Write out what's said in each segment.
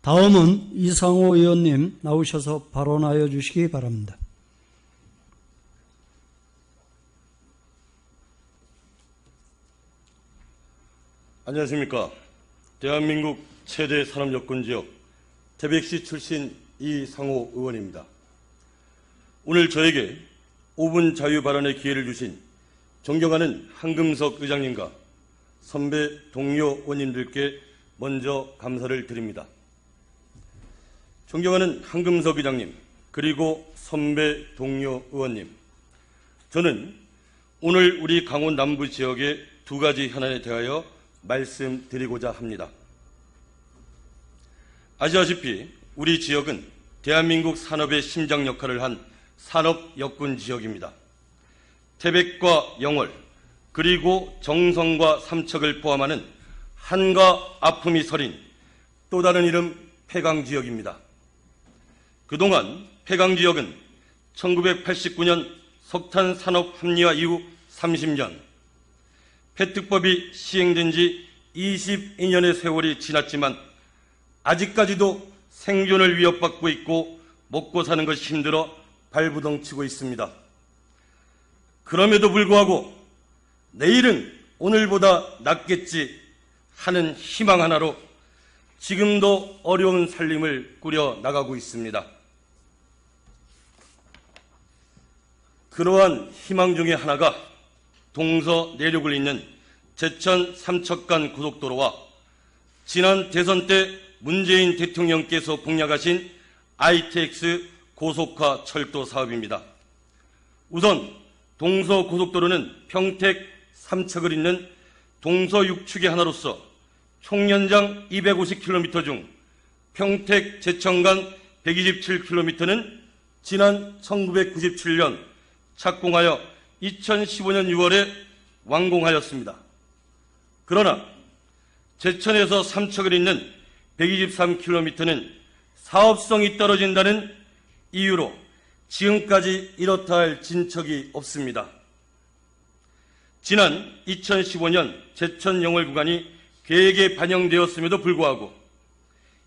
다음은 이상호 의원님 나오셔서 발언하여 주시기 바랍니다. 안녕하십니까. 대한민국 최대 산업여건지역 태백시 출신 이상호 의원입니다. 오늘 저에게 5분 자유 발언의 기회를 주신 존경하는 한금석 의장님과 선배 동료 의원님들께 먼저 감사를 드립니다. 존경하는 한금석 의장님, 그리고 선배 동료 의원님, 저는 오늘 우리 강원 남부 지역의 두 가지 현안에 대하여 말씀드리고자 합니다. 아시다시피 우리 지역은 대한민국 산업의 심장 역할을 한 산업 여건 지역입니다. 태백과 영월, 그리고 정성과 삼척을 포함하는 한과 아픔이 서린 또 다른 이름 폐강지역입니다. 그동안 폐강지역은 1989년 석탄 산업 합리화 이후 30년, 폐특법이 시행된 지 22년의 세월이 지났지만 아직까지도 생존을 위협받고 있고 먹고 사는 것이 힘들어 발부동치고 있습니다. 그럼에도 불구하고 내일은 오늘보다 낫겠지 하는 희망 하나로 지금도 어려운 살림을 꾸려 나가고 있습니다. 그러한 희망 중에 하나가 동서 내륙을 잇는 제천 삼척간 고속도로와 지난 대선 때 문재인 대통령께서 공약하신 ITX 고속화 철도 사업입니다. 우선 동서 고속도로는 평택 삼척을 잇는 동서 6축의 하나로서 총 연장 250km 중 평택 제천 간 127km는 지난 1997년 착공하여 2015년 6월에 완공하였습니다. 그러나 제천에서 삼척을 잇는 123km는 사업성이 떨어진다는 이유로 지금까지 이렇다 할 진척이 없습니다. 지난 2015년 제천 영월 구간이 계획에 반영되었음에도 불구하고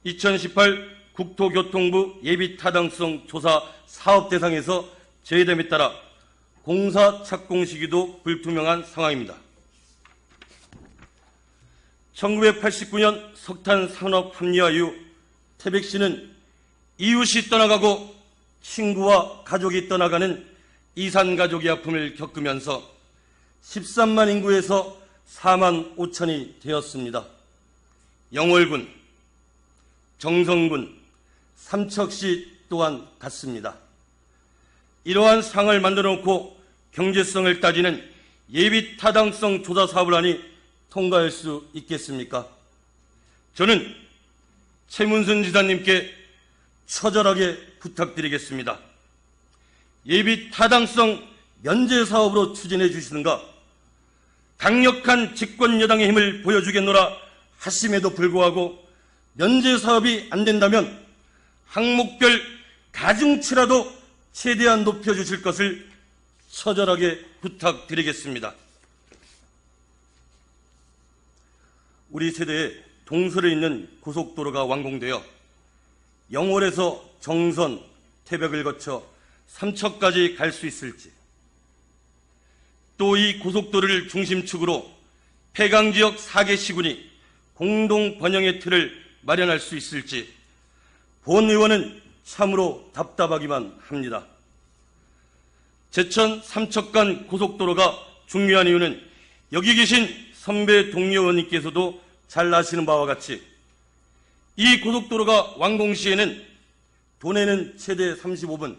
2018 국토교통부 예비타당성 조사 사업 대상에서 제외됨에 따라 공사 착공 시기도 불투명한 상황입니다. 1989년 석탄 산업 합리화 이후 태백시는 이웃이 떠나가고 친구와 가족이 떠나가는 이산가족의 아픔을 겪으면서 13만 인구에서 4만 5천이 되었습니다. 영월군, 정성군, 삼척시 또한 같습니다. 이러한 상황을 만들어 놓고 경제성을 따지는 예비타당성 조사 사업을 하니 통과할 수 있겠습니까? 저는 최문순 지사님께 처절하게 부탁드리겠습니다. 예비타당성 면제사업으로 추진해 주시는가, 강력한 집권여당의 힘을 보여주겠노라 하심에도 불구하고 면제사업이 안 된다면 항목별 가중치라도 최대한 높여주실 것을 처절하게 부탁드리겠습니다. 우리 세대에 동서를 잇는 고속도로가 완공되어 영월에서 정선, 태백을 거쳐 삼척까지 갈 수 있을지, 또 이 고속도로를 중심축으로 폐강지역 4개 시군이 공동 번영의 틀을 마련할 수 있을지 본 의원은 참으로 답답하기만 합니다. 제천 삼척간 고속도로가 중요한 이유는 여기 계신 선배 동료 의원님께서도 잘 아시는 바와 같이 이 고속도로가 완공 시에는 도내는 최대 35분,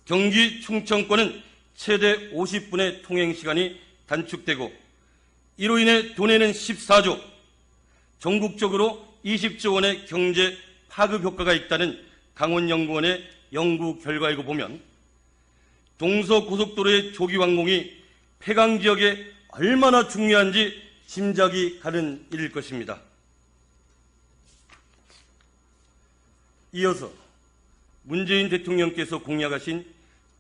경기 충청권은 최대 50분의 통행시간이 단축되고 이로 인해 도내는 14조, 전국적으로 20조 원의 경제 파급 효과가 있다는 강원연구원의 연구 결과이고 보면 동서고속도로의 조기 완공이 폐강지역에 얼마나 중요한지 짐작이 가는 일일 것입니다. 이어서 문재인 대통령께서 공약하신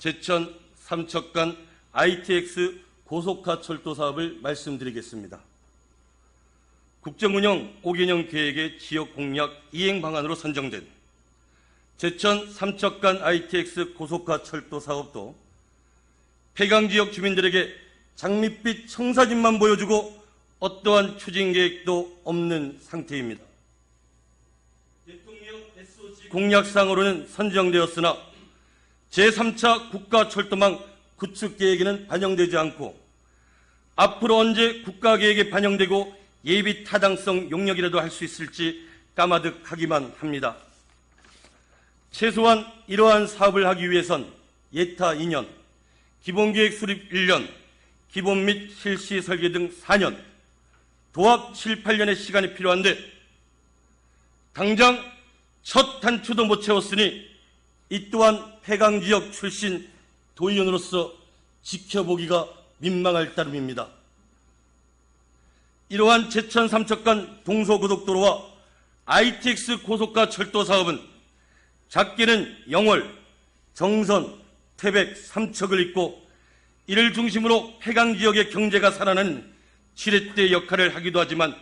제천 삼척간 ITX 고속화 철도 사업을 말씀드리겠습니다. 국정운영 5개년 계획의 지역 공약 이행 방안으로 선정된 제천 삼척간 ITX 고속화 철도 사업도 폐강지역 주민들에게 장밋빛 청사진만 보여주고 어떠한 추진 계획도 없는 상태입니다. 대통령 SOC 공약상으로는 선정되었으나 제3차 국가철도망 구축 계획에는 반영되지 않고 앞으로 언제 국가계획에 반영되고 예비 타당성 용역이라도 할 수 있을지 까마득하기만 합니다. 최소한 이러한 사업을 하기 위해선 예타 2년, 기본계획 수립 1년, 기본 및 실시 설계 등 4년, 도합 7, 8년의 시간이 필요한데 당장 첫 단추도 못 채웠으니 이 또한 폐강지역 출신 도의원으로서 지켜보기가 민망할 따름입니다. 이러한 제천 삼척간 동서고속도로와 ITX 고속화 철도 사업은 작게는 영월, 정선, 태백, 삼척을 잇고 이를 중심으로 폐강지역의 경제가 살아나는 지렛대 역할을 하기도 하지만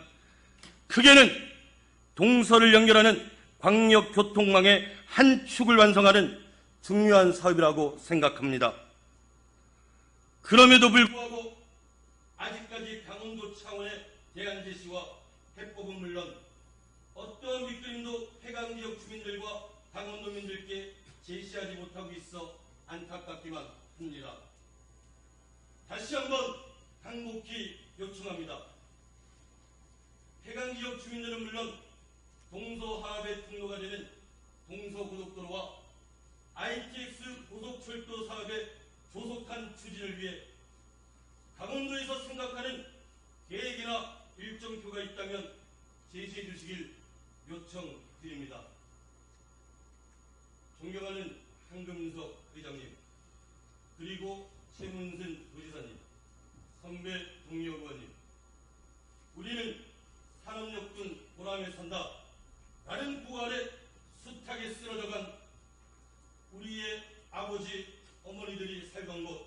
크게는 동서를 연결하는 광역교통망의 한 축을 완성하는 중요한 사업이라고 생각합니다. 그럼에도 불구하고 아직까지 강원도 차원의 대안 제시와 해법은 물론 어떠한 밑그림도 폐강지역 주민들과 강원도민들께 제시하지 못하고 있어 안타깝기만 합니다. 다시 한번 간곡히 요청합니다. 폐강지역 주민들은 물론 동서하합의 통로가 되는 동서고속도로와 ITX 고속철도 사업의 조속한 추진을 위해 강원도에서 생각하는 계획이나 일정표가 있다면 제시해 주시길 요청드립니다. 존경하는 황금석 의장님, 그리고 최문순 도지사님, 선배 동료 의원님, 우리는 산업역군 보람에 산다 라는 구호 아래 숱하게 쓰러져간 우리의 아버지, 어머니들이 살던 곳,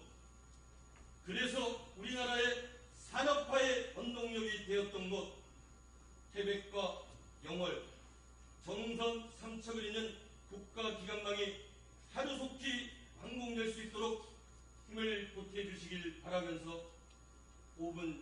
그래서 우리나라의 산업화의 원동력이 되었던 곳, 태백과 영월, 정선, 삼척을 잇는 국가기관망이 하루속히 완공될 수 있도록 힘을 보태주시길 바라면서 5분